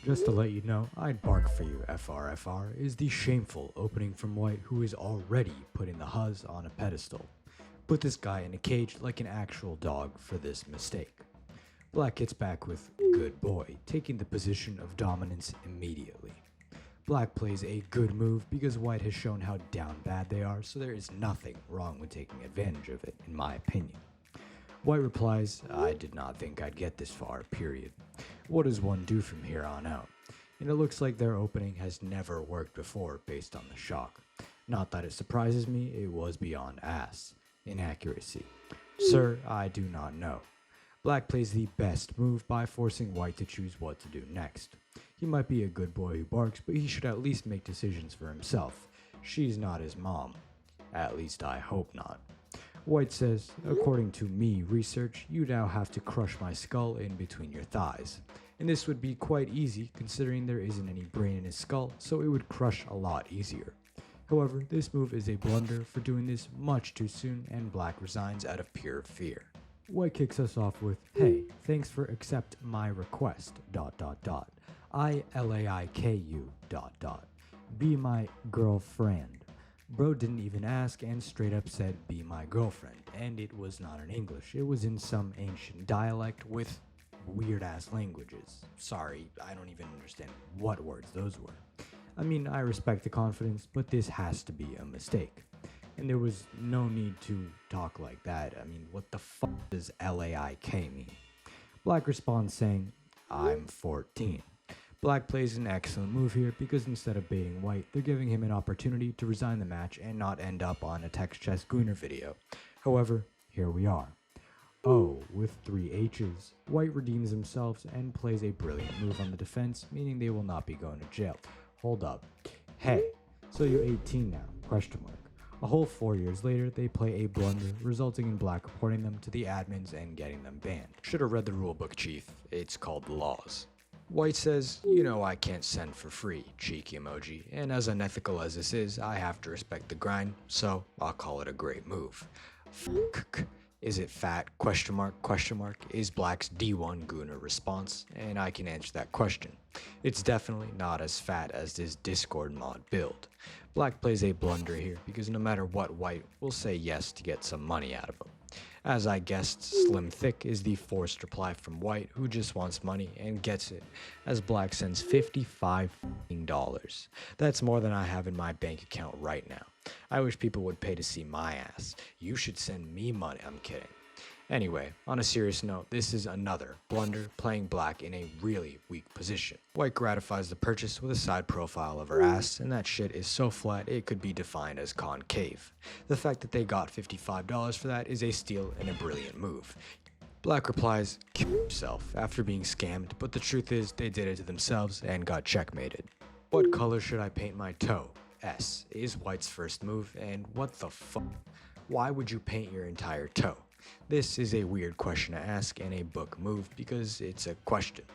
Just to let you know, I'd bark for you, FRFR, is the shameful opening from White, who is already putting the Huz on a pedestal. Put this guy in a cage like an actual dog for this mistake. Black hits back with good boy, taking the position of dominance immediately. Black plays a good move because White has shown how down bad they are, so there is nothing wrong with taking advantage of it, in my opinion. White replies, I did not think I'd get this far, period. What does one do from here on out? And it looks like their opening has never worked before based on the shock. Not that it surprises me, it was beyond ass. Inaccuracy. Sir, I do not know. Black plays the best move by forcing White to choose what to do next. He might be a good boy who barks, but he should at least make decisions for himself. She's not his mom. At least I hope not. White says, according to me research, you now have to crush my skull in between your thighs. And this would be quite easy considering there isn't any brain in his skull, so it would crush a lot easier. However, this move is a blunder for doing this much too soon, and Black resigns out of pure fear. White kicks us off with, hey, thanks for accept my request, ... I LAIKU ... Be my girlfriend. Bro didn't even ask and straight up said be my girlfriend, and it was not in English, it was in some ancient dialect with weird ass languages. Sorry, I don't even understand what words those were. I mean, I respect the confidence, but this has to be a mistake. And there was no need to talk like that. I mean, what the fuck does LAIK mean? Black responds saying, I'm 14. Black plays an excellent move here because instead of baiting White, they're giving him an opportunity to resign the match and not end up on a text chest Gooner video. However, here we are. Oh, with 3 H's, White redeems himself and plays a brilliant move on the defense, meaning they will not be going to jail. Hold up. Hey, so you're 18 now? Question mark. A whole 4 years later, they play a blunder, resulting in Black reporting them to the admins and getting them banned. Should have read the rulebook, chief. It's called the laws. White says, you know I can't send for free, cheeky emoji, and as unethical as this is, I have to respect the grind, so I'll call it a great move. Fuck. Is it fat? Question mark, is Black's D1 Gooner response, and I can answer that question. It's definitely not as fat as this Discord mod build. Black plays a blunder here because no matter what, White will say yes to get some money out of him. As I guessed, Slim Thick is the forced reply from White, who just wants money and gets it, as Black sends $55. That's more than I have in my bank account right now. I wish people would pay to see my ass. You should send me money. I'm kidding. Anyway, on a serious note, this is another blunder, playing Black in a really weak position. White gratifies the purchase with a side profile of her ass, and that shit is so flat it could be defined as concave. The fact that they got $55 for that is a steal and a brilliant move. Black replies, kill yourself, after being scammed, but the truth is they did it to themselves and got checkmated. What color should I paint my toe? S is White's first move, and what the fuck? Why would you paint your entire toe? This is a weird question to ask and a book move because it's a question.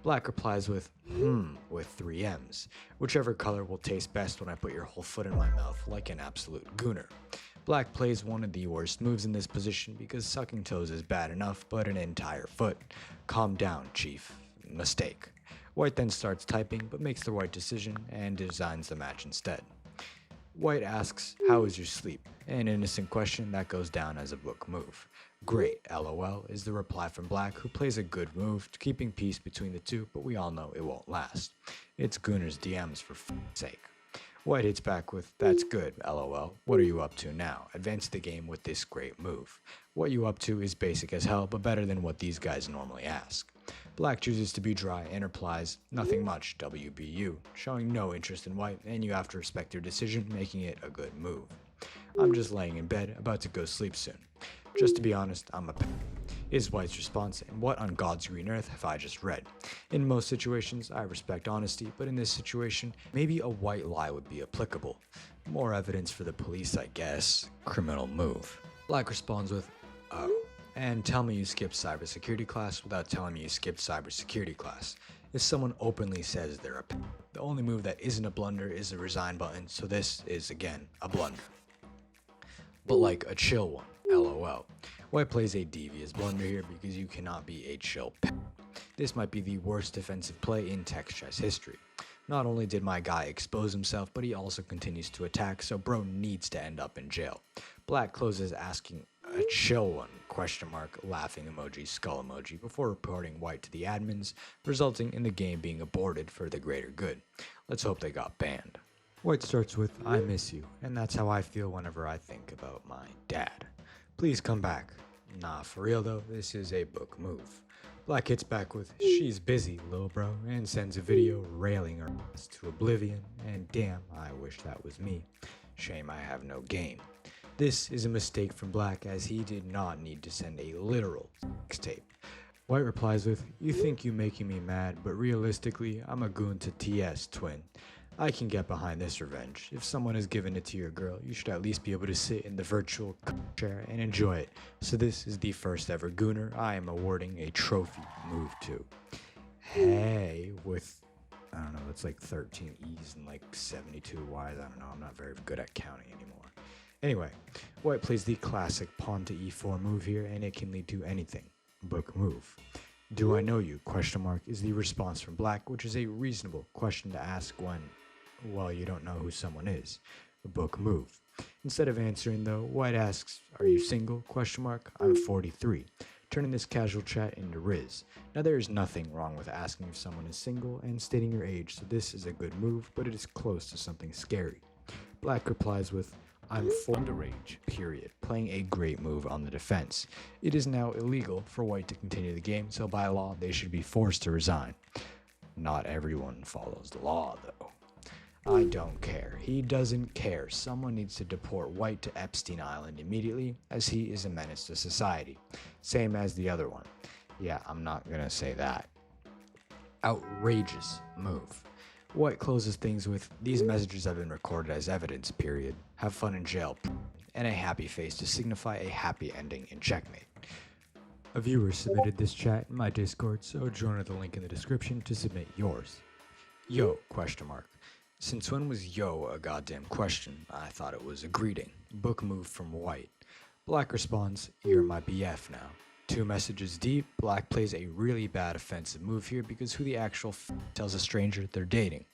Black replies with 3 M's. Whichever color will taste best when I put your whole foot in my mouth like an absolute gooner. Black plays one of the worst moves in this position because sucking toes is bad enough, but an entire foot. Calm down, chief. Mistake. White then starts typing but makes the right decision and designs the match instead. White asks, how is your sleep? An innocent question that goes down as a book move. Great, LOL, is the reply from Black, who plays a good move, keeping peace between the two, but we all know it won't last. It's Gooner's DMs for f***'s sake. White hits back with, that's good, LOL, what are you up to now? Advance the game with this great move. What you up to is basic as hell, but better than what these guys normally ask. Black chooses to be dry and replies, nothing much, WBU, showing no interest in White, and you have to respect their decision, making it a good move. I'm just laying in bed, about to go sleep soon. Just to be honest, I'm a p***, is White's response, and what on God's green earth have I just read? In most situations, I respect honesty, but in this situation, maybe a white lie would be applicable. More evidence for the police, I guess. Criminal move. Black responds with, oh. And tell me you skipped cybersecurity class without telling me you skipped cybersecurity class. If someone openly says they're a p***, the only move that isn't a blunder is the resign button, so this is, again, a blunder. But like a chill one. LOL. White plays a devious blunder here because you cannot be a chill pet. This might be the worst defensive play in text chess history. Not only did my guy expose himself, but he also continues to attack, so bro needs to end up in jail. Black closes asking a chill one, question mark, laughing emoji, skull emoji, before reporting white to the admins, resulting in the game being aborted for the greater good. Let's hope they got banned. White starts with, I miss you, and that's how I feel whenever I think about my dad. Please come back. Nah, for real though, this is a book move. Black hits back with, she's busy, lil bro, and sends a video railing her ass to oblivion, and damn, I wish that was me. Shame I have no game. This is a mistake from Black, as he did not need to send a literal sex tape. White replies with, you think you making me mad, but realistically, I'm a goon to TS, twin. I can get behind this revenge. If someone has given it to your girl, you should at least be able to sit in the virtual chair and enjoy it. So this is the first ever Gooner I am awarding a trophy move to. Hey, with, I don't know, that's like 13 E's and like 72 Y's. I don't know, I'm not very good at counting anymore. Anyway, White plays the classic pawn to E4 move here, and it can lead to anything. Book move. Do I know you? Question mark is the response from Black, which is a reasonable question to ask when, well, you don't know who someone is. A book move. Instead of answering though, White asks, are you single? Question mark. I'm 43. Turning this casual chat into Riz. Now there is nothing wrong with asking if someone is single and stating your age, so this is a good move, but it is close to something scary. Black replies with, I'm underage, period, playing a great move on the defense. It is now illegal for White to continue the game, so by law they should be forced to resign. Not everyone follows the law though. I don't care. He doesn't care. Someone needs to deport White to Epstein Island immediately, as he is a menace to society. Same as the other one. Yeah, I'm not gonna say that. Outrageous move. White closes things with, these messages have been recorded as evidence, period. Have fun in jail, and a happy face to signify a happy ending in checkmate. A viewer submitted this chat in my Discord, so join the link in the description to submit yours. Yo, question mark. Since when was yo a goddamn question? I thought it was a greeting. Book move from White. Black responds, you're my BF now. 2 messages deep, Black plays a really bad offensive move here because who the actual tells a stranger they're dating?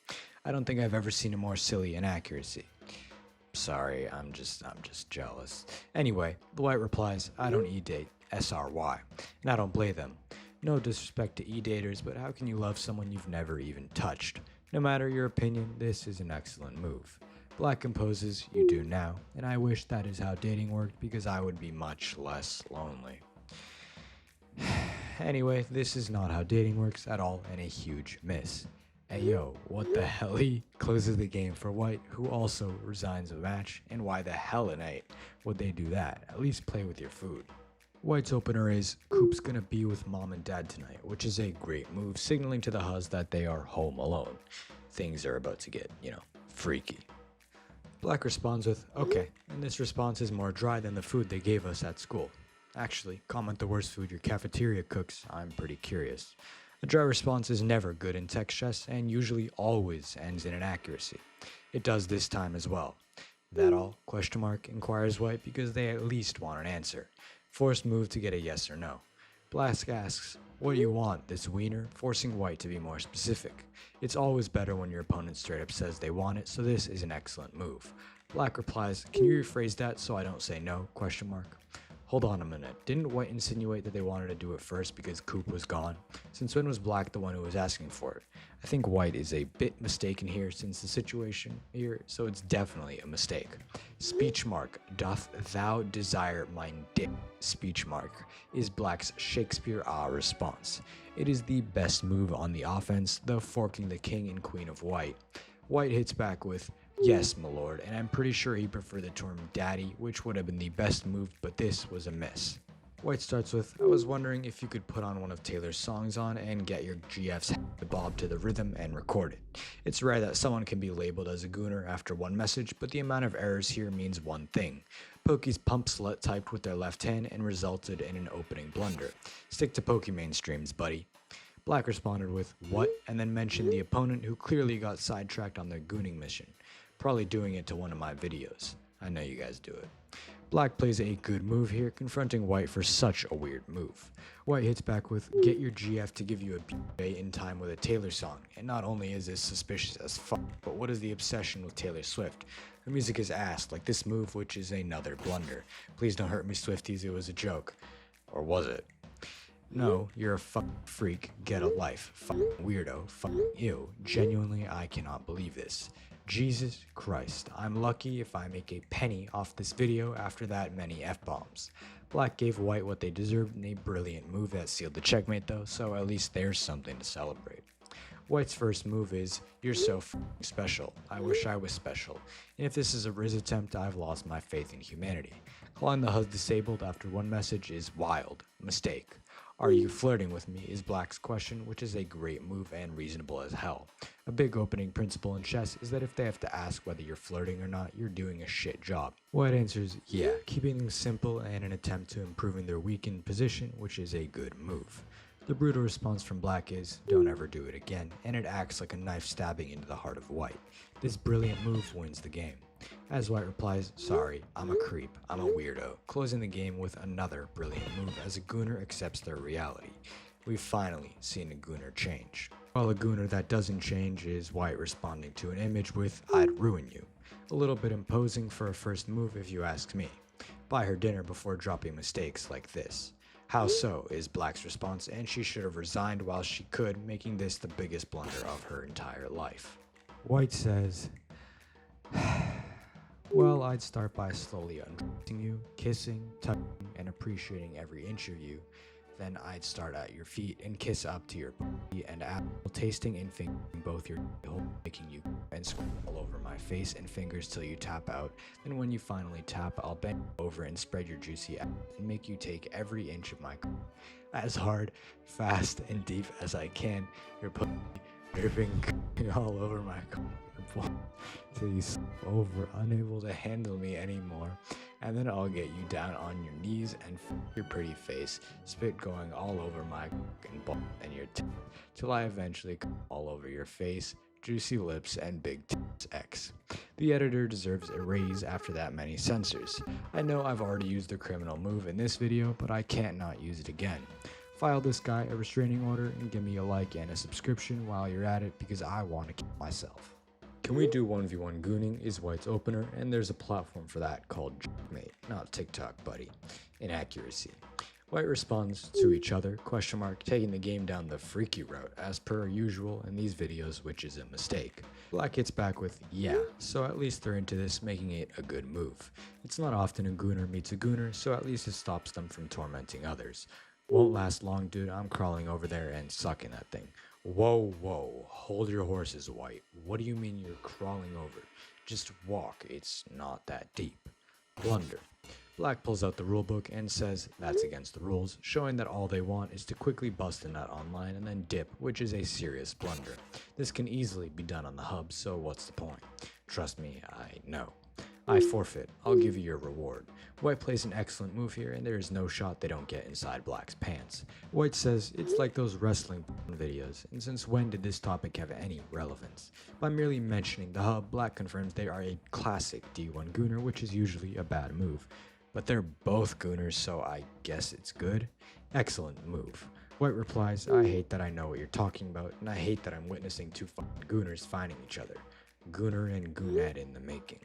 I don't think I've ever seen a more silly inaccuracy. Sorry, I'm just jealous. Anyway, the White replies, I don't e-date, SRY, and I don't blame them. No disrespect to e-daters, but how can you love someone you've never even touched? No matter your opinion, this is an excellent move. Black composes, you do now, and I wish that is how dating worked because I would be much less lonely. Anyway, this is not how dating works at all and a huge miss. Ayo, what the hell? He closes the game for White, who also resigns a match, and why the hell in eight would they do that? At least play with your food. White's opener is, Coop's gonna be with mom and dad tonight, which is a great move, signaling to the Huz that they are home alone. Things are about to get, freaky. Black responds with, okay, and this response is more dry than the food they gave us at school. Actually, comment the worst food your cafeteria cooks, I'm pretty curious. A dry response is never good in text chess and usually always ends in inaccuracy. It does this time as well. That all? Question mark, inquires White because they at least want an answer. Forced move to get a yes or no. Black asks, what do you want, this wiener? Forcing White to be more specific. It's always better when your opponent straight up says they want it, so this is an excellent move. Black replies, can you rephrase that so I don't say no? Question mark. Hold on a minute, didn't White insinuate that they wanted to do it first because Coop was gone? Since when was Black the one who was asking for it? I think White is a bit mistaken here since the situation here, so it's definitely a mistake. Speech mark, doth thou desire mine dick? Speech mark is Black's Shakespeare response. It is the best move on the offense, though forking the king and queen of White. White hits back with, yes, my lord, and I'm pretty sure he preferred the term daddy, which would have been the best move, but this was a miss. White starts with, I was wondering if you could put on one of Taylor's songs on and get your GF's to bob to the rhythm and record it. It's rare that someone can be labeled as a gooner after one message, but the amount of errors here means one thing. Pokey's pump slut typed with their left hand and resulted in an opening blunder. Stick to Pokey mainstreams, buddy. Black responded with, what? And then mentioned the opponent who clearly got sidetracked on their gooning mission. Probably doing it to one of my videos. I know you guys do it. Black plays a good move here, confronting White for such a weird move. White hits back with, "Get your GF to give you a BA in time with a Taylor song," and not only is this suspicious as fuck, but what is the obsession with Taylor Swift? Her music is ass, like this move, which is another blunder. Please don't hurt me, Swifties, it was a joke. Or was it? No, you're a fucking freak, get a life, fucking weirdo, fucking ew. Genuinely, I cannot believe this. Jesus Christ, I'm lucky if I make a penny off this video after that many F-bombs. Black gave White what they deserved in a brilliant move that sealed the checkmate though, so at least there's something to celebrate. White's first move is, "You're so f***ing special. I wish I was special." And if this is a Riz attempt, I've lost my faith in humanity. Calling the HUD disabled after one message is wild. Mistake. "Are you flirting with me?" is Black's question, which is a great move and reasonable as hell. A big opening principle in chess is that if they have to ask whether you're flirting or not, you're doing a shit job. White answers, yeah, keeping things simple and an attempt to improving their weakened position, which is a good move. The brutal response from Black is, "Don't ever do it again," and it acts like a knife stabbing into the heart of White. This brilliant move wins the game. As White replies, "Sorry, I'm a creep, I'm a weirdo," closing the game with another brilliant move as a Gooner accepts their reality. We've finally seen a Gooner change. While a Gooner that doesn't change is White responding to an image with, "I'd ruin you." A little bit imposing for a first move if you ask me. Buy her dinner before dropping mistakes like this. How so is Black's response, and she should have resigned while she could, making this the biggest blunder of her entire life. White says, "Well, I'd start by slowly undressing you, kissing, touching, and appreciating every inch of you. Then I'd start at your feet and kiss up to your body and apple, tasting and fingering both your hole, making you and squeeze all over my face and fingers till you tap out. Then when you finally tap, I'll bend over and spread your juicy ass and make you take every inch of my as hard, fast, and deep as I can. Your pussy dripping all over my till you slip over, unable to handle me anymore. And then I'll get you down on your knees and your pretty face, spit going all over my and your till I eventually come all over your face, juicy lips, and big tits X." The editor deserves a raise after that many censors. I know I've already used the criminal move in this video, but I can't not use it again. File this guy a restraining order and give me a like and a subscription while you're at it because I want to kill myself. "Can we do 1v1 gooning?" is White's opener, and there's a platform for that called Checkmate, not TikTok, buddy. Inaccuracy. White responds to each other, taking the game down the freaky route, as per usual in these videos, which is a mistake. Black hits back with, "Yeah," so at least they're into this, making it a good move. It's not often a Gooner meets a Gooner, so at least it stops them from tormenting others. "Won't last long, dude. I'm crawling over there and sucking that thing." Whoa, hold your horses, White. What do you mean you're crawling over? Just walk, it's not that deep. Blunder. Black pulls out the rulebook and says that's against the rules, showing that all they want is to quickly bust a nut online and then dip, which is a serious blunder. This can easily be done on the hub, so what's the point? Trust me, I know. "I forfeit. I'll give you your reward." White plays an excellent move here, and there is no shot they don't get inside Black's pants. White says it's like those wrestling videos, and since when did this topic have any relevance? By merely mentioning the hub, Black confirms they are a classic D1 Gooner, which is usually a bad move. But they're both Gooners, so I guess it's good. Excellent move. White replies, "I hate that I know what you're talking about, and I hate that I'm witnessing two fucking Gooners finding each other." Gooner and Goonette in the making.